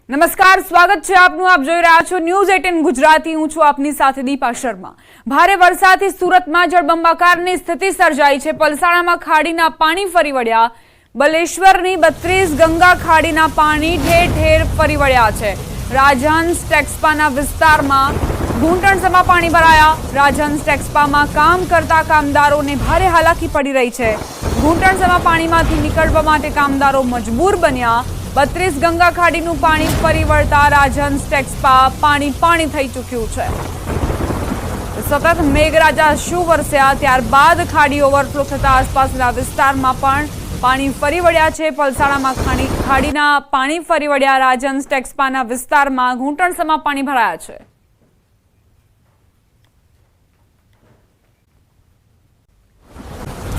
નમસ્કાર, સ્વાગત છે આપનું. આપ જોઈ રહ્યા છો ન્યૂઝ 18 ગુજરાતી. હું છું આપની સાથે દીપા શર્મા. ભારે વરસાદથી સુરતમાં જળબંબાકારની સ્થિતિ સર્જાઈ છે. પલસાણામાં ખાડીના પાણી ફરી વળ્યા. બલેશ્વરની 32 ગંગા ખાડીના પાણી ઠેર ઠેર ફરી વળ્યા છે. રાજહંસ ટેક્સપાના વિસ્તારમાં ઘૂંટણસમાં પાણી ભરાયા. રાજહંસ ટેક્સપામાં કામ કરતા કામદારોને ભારે હાલાકી પડી રહી છે. ઘૂંટણસમાં પાણીમાંથી નીકળવા માટે કામદારો મજબૂર બન્યા. 32 ગંગા ખાડીનું પાણી ફરી વળતા રાજહંસ ટેક્સપા પાણી થઈ ચૂક્યું છે. સતત મેઘરાજા શું વરસ્યા ત્યારબાદ ખાડી ઓવરફ્લો થતા આસપાસના વિસ્તારમાં પણ પાણી ફરી વળ્યા છે. પલસાણામાં ખાડીના પાણી ફરી વળ્યા. રાજહંસ ટેક્સપાના વિસ્તારમાં ઘૂંટણસમાં પાણી ભરાયા છે.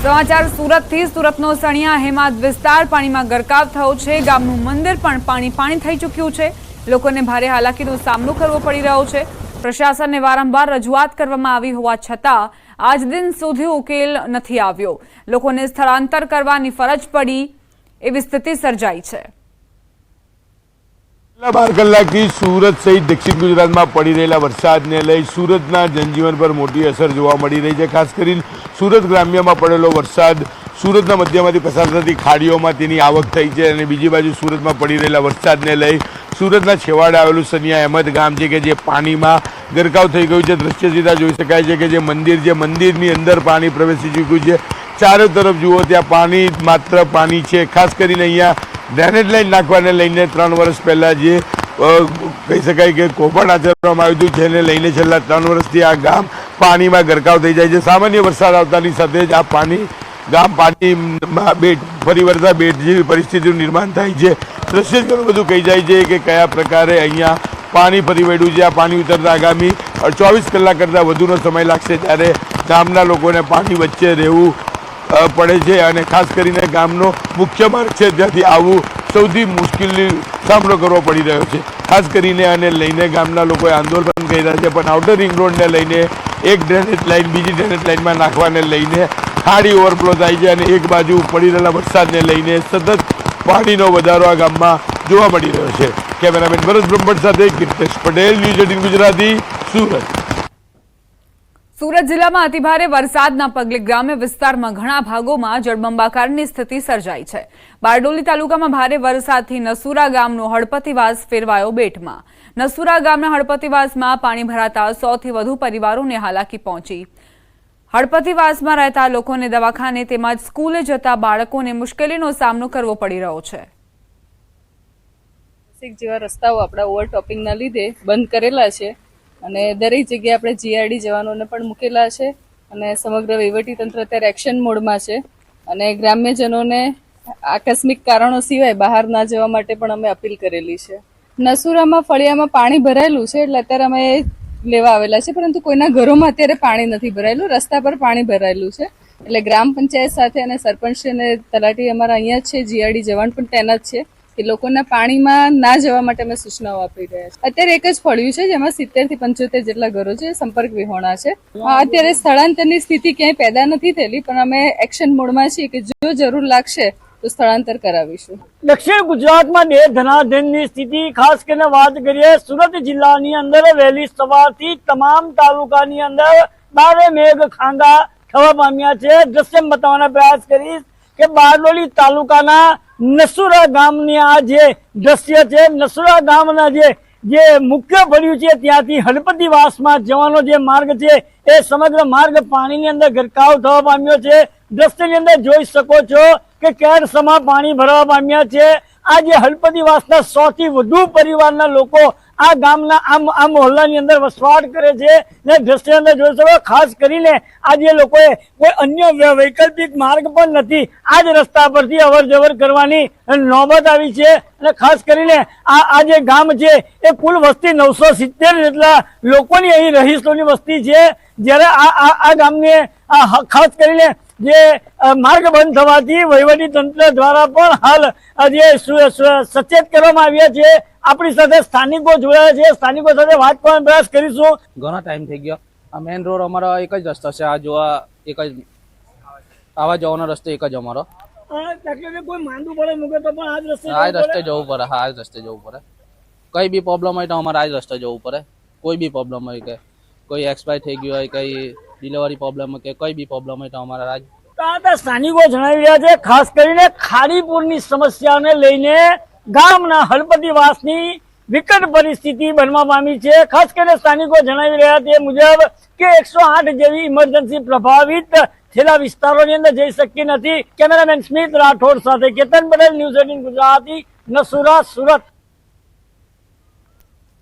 સમાચાર સુરતથી. સુરતનો સણિયા હેમાદ વિસ્તાર પાણીમાં ગરકાવ થયો છે. ગામનું મંદિર પણ પાણી થઈ ચૂક્યું છે. લોકોને ભારે હાલાકીનો સામનો કરવો પડી રહ્યો છે. પ્રશાસનને વારંવાર રજૂઆત કરવામાં આવી હોવા છતાં આજ દિન સુધી ઉકેલ નથી આવ્યો. લોકોને સ્થળાંતર કરવાની ફરજ પડી એવી સ્થિતિ સર્જાઈ છે. 12 કલાકથી સુરત સહિત દક્ષિણ ગુજરાતમાં પડી રહેલા વરસાદને લઈ સુરતના જનજીવન પર મોટી અસર જોવા મળી રહી છે. ખાસ કરીને સુરત ગ્રામ્યમાં પડેલો વરસાદ સુરતના મધ્યમાંથી પસાર થતી ખાડીઓમાં તેની આવક થઈ છે અને બીજી બાજુ સુરતમાં પડી રહેલા વરસાદને લઈ સુરતના છેવાડે આવેલું સનિયા અહેમદ ગામ છે કે જે પાણીમાં ગરકાવ થઈ ગયું છે. દ્રશ્ય સીધા જોઈ શકાય છે કે જે મંદિરની અંદર પાણી પ્રવેશી ચૂક્યું છે. ચારો તરફ જુઓ ત્યાં પાણી માત્ર પાણી છે. ખાસ કરીને અહીંયા ડ્રેનેજ લાઈન નાખવાને લઈને 3 વર્ષ પહેલાં જે કહી શકાય કે કૌભાંડ આચરવામાં આવ્યું હતું, જેને લઈને છેલ્લા 3 વર્ષથી આ ગામ પાણીમાં ગરકાવ થઈ જાય છે. સામાન્ય વરસાદ આવતાની સાથે જ આ પાણીમાં ફરી વળતા બેટ જેવી પરિસ્થિતિનું નિર્માણ થાય છે. દ્રશ્ય ઘણું બધું કહી જાય છે કે કયા પ્રકારે અહીંયા પાણી ફરી વળ્યું છે. આ પાણી ઉતરતા આગામી 24 કલાક કરતાં વધુનો સમય લાગશે, ત્યારે ગામના લોકોને પાણી વચ્ચે રહેવું પડે છે અને ખાસ કરીને ગામનો મુખ્ય માર્ગ છે ત્યાંથી આવવું સૌથી મુશ્કેલી સામનો કરવો પડી રહ્યો છે. ખાસ કરીને આને લઈને ગામના લોકોએ આંદોલન કરી રહ્યા છે, પણ આઉટર રિંગ રોડને લઈને એક ડ્રેનેજ લાઇન બીજી ડ્રેનેજ લાઇનમાં નાખવાને લઈને ખાડી ઓવરફ્લો થાય છે અને એક બાજુ પડી રહેલા વરસાદને લઈને સતત પાણીનો વધારો આ ગામમાં જોવા મળી રહ્યો છે. કેમેરામેન ભરત બ્રહ્મભટ્ટ સાથે કીર્તેશ પટેલ, ન્યૂઝ 18 ગુજરાતી, સુરત. સુરત જિલ્લામાં અતિભારે વરસાદના પગલે ગ્રામ્ય વિસ્તારમાં ઘણા ભાગોમાં જળબંબાકારની સ્થિતિ સર્જાઈ છે. બારડોલી તાલુકામાં ભારે વરસાદથી નસુરા ગામનો હળપતિવાસ ફેરવાયો બેટમાં. નસુરા ગામના હળપતિવાસમાં પાણી ભરાતા 100 થી વધુ પરિવારોને હાલાકી પહોંચી. હળપતિવાસમાં રહેતા લોકોને દવાખાને તેમજ સ્કૂલે જતા બાળકોને મુશ્કેલીનો સામનો કરવો પડી રહ્યો છે. જેવા રસ્તાઓ આપણા ઓવરટોપિંગના લીધે બંધ કરેલા છે અને દરેક જગ્યાએ આપણે જીઆરડી જવાનોને પણ મૂકેલા છે અને સમગ્ર વહીવટીતંત્ર અત્યારે એક્શન મોડમાં છે અને ગ્રામ્યજનોને આકસ્મિક કારણો સિવાય બહાર ના જવા માટે પણ અમે અપીલ કરેલી છે. નસુરામાં ફળિયામાં પાણી ભરાયેલું છે એટલે અત્યારે અમે લેવા આવેલા છે, પરંતુ કોઈના ઘરોમાં અત્યારે પાણી નથી ભરાયેલું. રસ્તા પર પાણી ભરાયેલું છે એટલે ગ્રામ પંચાયત સાથે અને સરપંચ અને તલાટી અમારા અહીંયા જ છે, જીઆરડી જવાન પણ તૈનાત છે કે લોકોના પાણીમાં ના જવા માટે અમે સૂચનાઓ આપી રહ્યા છે. અત્યારે એક જ ફળ્યું છે જેમાં 70 થી 75 જેટલા ઘરો છે, સંપર્ક વિહોણા છે. અત્યારે સ્થળાંતરની સ્થિતિ ક્યાંય પેદા નથી થયેલી, પણ અમે એક્શન મોડમાં છીએ કે જો જરૂર લાગશે તો સ્થળાંતર કરાવીશું. દક્ષિણ ગુજરાતમાં ધનાધનની સ્થિતિ ખાસ કરીને વાત કરીએ સુરત જિલ્લાની અંદર વહેલી સવારથી તમામ તાલુકાની અંદર ભારે મેઘ ખાંગા થવા પામ્યા છે. દ્રશ્ય બતાવવાનો પ્રયાસ કરીશ કે બારડોલી તાલુકાના નસુરા ગામની આ જે દ્રશ્ય છે, નસુરા ગામના જે મુખ્ય ફળિયું છે ત્યાંથી હળપતિવાસમાં જવાનો જે માર્ગ છે એ સમગ્ર માર્ગ પાણીની અંદર ગરકાવ થવા પામ્યો છે. દ્રશ્યની અંદર જોઈ શકો છો કે કેરસમાં પાણી ભરવા પામ્યા છે. આ જે હળપતિવાસના 100 થી વધુ પરિવારના લોકો આ ગામના આ મોહલ્લાની અંદર વસવાટ કરે છે ને દ્રશ્ય અંદર જોઈ શકો. ખાસ કરીને આ જે લોકોએ કોઈ અન્ય વૈકલ્પિક માર્ગ પણ નથી, આ જ રસ્તા પરથી અવર જવર કરવાની નોબત આવી છે. અને ખાસ કરીને આ જે ગામ છે એ કુલ વસ્તી 970 જેટલા લોકોની અહીં રહીશોની વસ્તી છે. જ્યારે આ ગામને ખાસ કરીને જે માર્ગ બંધ થવાથી વહીવટી તંત્ર દ્વારા પણ હાલ જે સચેત કરવામાં આવ્યા છે. આપણી સાથે સ્થાનિકો જોડાયા છે, સ્થાનિકો સાથે વાત કરવાનો પ્રયાસ કરીશું. ઘણો ટાઈમ થઈ ગયો. આ મેઇન રોડ અમારો એક જ રસ્તો છે, આ જોવા એક જ આવા જવાનો રસ્તો એક જ અમારો. કોઈ માંદું પડે મૂકે તો પણ આ જ રસ્તે જવું પડે. હા, આ જ રસ્તે જવું પડે. કંઈ બી પ્રોબ્લેમ હોય તો અમારે આ જ રસ્તે જવું પડે. કોઈ બી પ્રોબ્લેમ હોય કે કોઈ એક્સપાયર થઈ ગયું હોય, કંઈ ડિલિવરી પ્રોબ્લેમ હોય કે કોઈ બી પ્રોબ્લેમ હોય તો અમારે આ જ. તો આ તો સ્થાનિકો જણાવી રહ્યા છે, ખાસ કરીને ખાડીપુરની સમસ્યાને લઈને ગામના હળપતિવાસની વિકટ પરિસ્થિતિ બનવા પામી છે. ખાસ કરીને સ્થાનિકો જણાવી રહ્યા તે મુજબ કે 108 જેવી ઇમરજન્સી પ્રભાવિત થયેલા વિસ્તારોની અંદર જઈ શકી નથી. કેમેરામેન સ્મિત રાઠોડ સાથે કેતન પટેલ, ન્યૂઝ 18 ગુજરાતી, નસુરા, સુરત.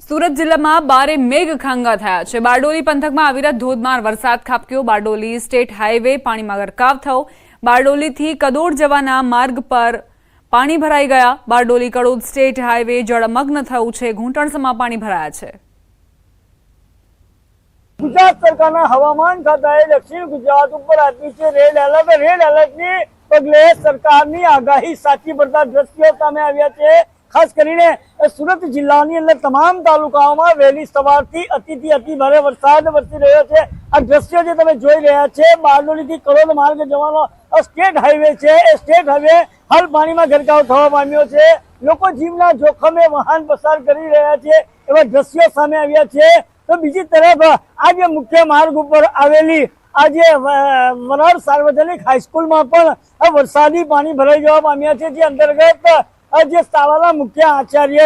સુરત જિલ્લામાં બારે મેઘ ખાંગા થયા છે. બારડોલી પંથકમાં અવિરત ધોધમાર વરસાદ ખાબક્યો. બારડોલી સ્ટેટ હાઈવે પાણીમાં ગરકાવ થયો. બારડોલીથી કદોડ જવાના માર્ગ પર પાણી ભરાઈ ગયા. બારડોલી કડોદ સ્ટેટ હાઈવે જળમગ્ન થયું છે. ઘૂંટણસમાં પાણી ભરાયા છે. ગુજરાત સરકારના હવામાન ખાતાએ દક્ષિણ ગુજરાત ઉપર આપ્યું છે રેડ એલર્ટ. રેડ એલર્ટની પગલે સરકારની આગાહી સાચી પડતા દ્રશ્યો સામે આવ્યા છે. ખાસ કરીને સુરત જિલ્લાની અંદર તમામ તાલુકાઓમાં વહેલી સવારથી અતિથી અતિ ભારે વરસાદ વરસી રહ્યો છે. આ દ્રશ્યો જે તમે જોઈ રહ્યા છે, બારડોલીથી કરોડ માર્ગ જવાનો સ્ટેટ હાઈવે છે. એ સ્ટેટ હાઈવે હાલ પાણીમાં ગરકાવ થવા પામ્યો છે. લોકો જીવના જોખમે વાહન પસાર કરી રહ્યા છે એવા દ્રશ્યો સામે આવ્યા છે. તો બીજી તરફ આ જે મુખ્ય માર્ગ ઉપર આવેલી આજે વરાળ સાર્વજનિક હાઈસ્કૂલમાં પણ વરસાદી પાણી ભરાઈ જવા પામ્યા છે. જે અંતર્ગત જે શાળાના મુખ્ય આચાર્ય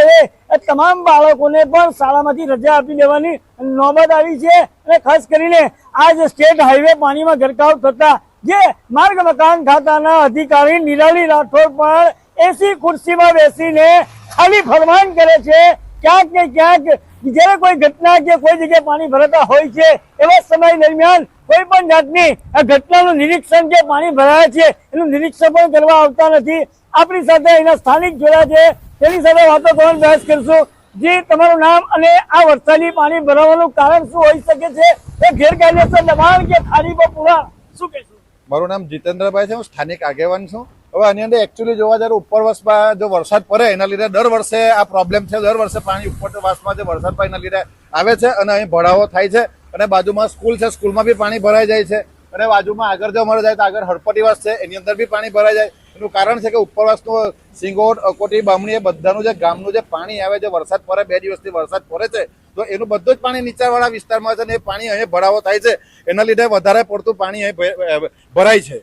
એ તમામ બાળકોને પણ શાળામાંથી રજા આપી દેવાની નોબત આવી છે. અને ખાસ કરીને આ જે સ્ટેટ હાઈવે પાણીમાં ગરકાવ થતા જે માર્ગ મકાન ખાતાના અધિકારી નિરાલી રાઠોડ પણ એસી ખુરશીમાં બેસીને ખાલી ફરમાન કરે છે. ક્યાંક ને ક્યાંક જયારે કોઈ ઘટના કે કોઈ જગ્યાએ પાણી ભરાતા હોય છે એવા સમય દરમિયાન કોઈ પણ જાતની ઘટનાનું નિરીક્ષણ કે પાણી ભરાયા છે એનું નિરીક્ષણ પણ કરવા આવતા નથી. આપણી સાથે એના સ્થાનિક જોયા છે, તેની સાથે વાતો કરવાનો પ્રયાસ કરશું. જી, તમારું નામ અને આ વરસાદી પાણી ભરાવાનું કારણ શું હોઈ શકે છે? એ ગેરકાયદેસર દબાણ કે ખાડી પર પૂરા શું કહેશું? મારું નામ જીતેન્દ્રભાઈ છે, હું સ્થાનિક આગેવાન છું. હવે આની અંદર એકચ્યુઅલી જોવા જ્યારે ઉપરવાસમાં જો વરસાદ પડે એના લીધે દર વર્ષે આ પ્રોબ્લેમ છે. દર વર્ષે પાણી ઉપરવાસમાં જે વરસાદ પડે એના લીધે આવે છે અને અહીં ભરાવો થાય છે. અને બાજુમાં સ્કૂલ છે, સ્કૂલમાં બી પાણી ભરાઈ જાય છે. અને બાજુમાં આગળ જો મળે જાય તો આગળ હળપતિવાસ છે, એની અંદર બી પાણી ભરાઈ જાય. એનું કારણ છે કે ઉપરવાસનું સિંગોડ, અકોટી, બામણી એ બધાનું જે ગામનું જે પાણી આવે, જે વરસાદ પડે 2 દિવસથી વરસાદ પડે છે, તો એનું બધું જ પાણી નીચાણવાળા વિસ્તારમાં છે. અને એ પાણી અહીં ભરાવો થાય છે, એના લીધે વધારે પડતું પાણી અહીં ભરાય છે.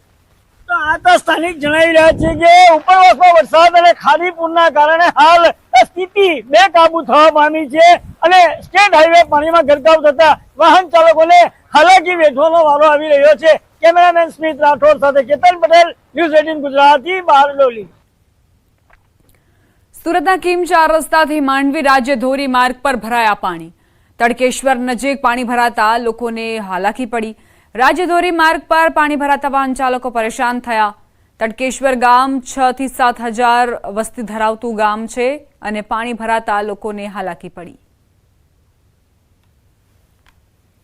તો આ તો સ્થાનિક જણાવી રહ્યા છે કે ઉપરવાસમાં વરસાદ અને ખાડીપુરના કારણે હાલ સ્થિતિ બેકાબુ થવા પામી છે. અને સ્ટેટ હાઈવે પાણીમાં ગરકાવ થતા વાહન ચાલકોને હાલાકી વેઠવાનો વારો આવી રહ્યો છે. કેમેરામેન સ્મિત રાઠોડ સાથે કેતન પટેલ, ન્યૂઝ 18 ગુજરાતી, બારડોલી. સુરતના કીમ 4 રસ્તાથી માંડવી રાજ્ય ધોરી માર્ગ પર ભરાયા પાણી. તડકેશ્વર નજીક પાણી ભરાતા લોકોને હાલાકી પડી. રાજ્યધોરી માર્ગ પર પાણી ભરાતા વાહન ચાલકો પરેશાન થયા. તડકેશ્વર ગામ 6 થી 7 હજાર વસ્તી ધરાવતું ગામ છે અને પાણી ભરાતા લોકોને હાલાકી પડી.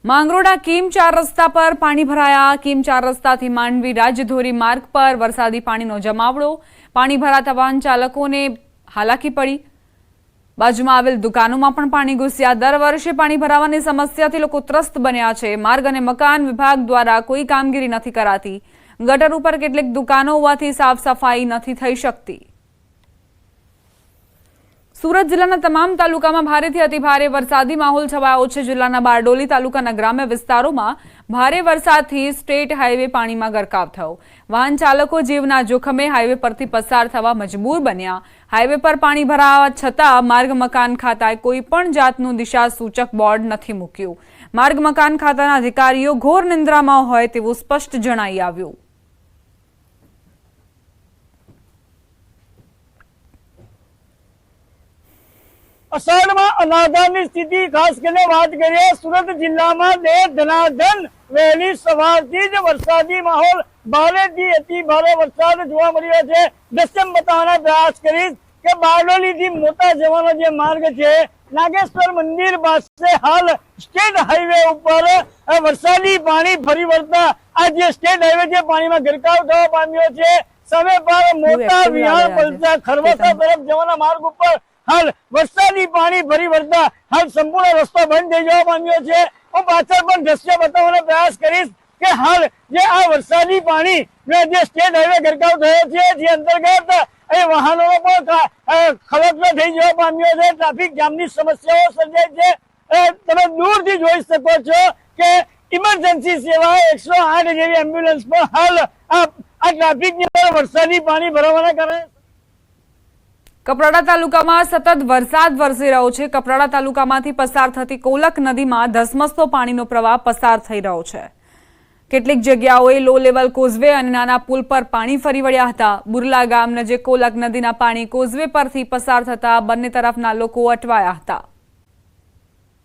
માંગરોળના કીમ 4 રસ્તા પર પાણી ભરાયા. કીમ 4 રસ્તાથી માંડવી રાજ્યધોરી માર્ગ પર વરસાદી પાણીનો જમાવડો. પાણી ભરાતા વાહન ચાલકોને હાલાકી પડી. બાજુમાં આવેલ દુકાનોમાં પણ પાણી ઘૂસ્યા. દર વર્ષે પાણી ભરાવાની સમસ્યાથી લોકો ત્રસ્ત બન્યા છે. માર્ગ અને મકાન વિભાગ દ્વારા કોઈ કામગીરી નથી કરાતી. ગટર ઉપર કેટલીક દુકાનો હોવાથી સાફ સફાઈ નથી થઈ શકતી. સુરત જિલ્લાના તમામ તાલુકામાં ભારેથી અતિભારે વરસાદી માહોલ છવાયો છે. જિલ્લાના બારડોલી તાલુકાના ગ્રામ્ય વિસ્તારોમાં ભારે વરસાદથી સ્ટેટ હાઈવે પાણીમાં ગરકાવ થયો. વાહન ચાલકો જીવના જોખમે હાઈવે પરથી પસાર થવા મજબૂર બન્યા. હાઈવે પર પાણી ભરાવા છતાં માર્ગ મકાન ખાતાએ કોઈ પણ જાતનું દિશા સૂચક બોર્ડ નથી મૂક્યું. માર્ગ મકાન ખાતાના અધિકારીઓ ઘોર નિંદ્રામાં હોય તેવું સ્પષ્ટ જણાઈ આવ્યું. અષાઢમાં અનાધારની સ્થિતિ ખાસ કરીને વાત કરીએ સુરત જિલ્લામાં ધનાધન વહેલી સવારથી જ વરસાદી માહોલ ભારેથી અતિ ભારે વરસાદ જોવા મળી રહ્યો છે. દ્રશ્ય બતાવવાનો પ્રયાસ કરીશ કે બારડોલીથી મોટા જવાનો જે માર્ગ છે, નાગેશ્વર મંદિર પાસે હાલ સ્ટેટ હાઈવે ઉપર વરસાદી પાણી ફરી વળતા આ જે સ્ટેટ હાઈવે છે પાણીમાં ગરકાવ થવા પામ્યો છે. સામે પર મોટા વિહાર પલસા ખરવસા તરફ જવાના માર્ગ ઉપર હાલ વરસાદી પાણી ફરી વળતા હાલ સંપૂર્ણ રસ્તો બંધ થઈ જવા પામ્યો છે. હું પાછળ પણ દ્રશ્ય બતાવવાનો પ્રયાસ કરીશ કે હાલ જે આ વરસાદી પાણી જે સ્ટેટ હાઈવે ગરકાવ થયો છે, જે અંતર્ગત એ વાહનો પણ ખલત થઈ જવા પામ્યો છે. ટ્રાફિક જામની સમસ્યાઓ સર્જાય છે. તમે દૂરથી જોઈ શકો છો કે ઇમરજન્સી સેવા 108 જેવી એમ્બ્યુલન્સ પણ હાલ આ ટ્રાફિકની અંદર વરસાદી પાણી ભરાવાના કારણે કપરાડા તાલુકામાં સતત વરસાદ વરસી રહ્યો છે. કપરાડા તાલુકામાંથી પસાર થતી કોલક નદીમાં ધસમસતો પાણીનો પ્રવાહ પસાર થઈ રહ્યો છે. કેટલીક જગ્યાઓએ લો લેવલ કોઝવે અને નાના પુલ પર પાણી ફરી વળ્યા હતા. બુરલા ગામ નજીક કોલક નદીના પાણી કોઝવે પરથી પસાર થતા બંને તરફના લોકો અટવાયા હતા.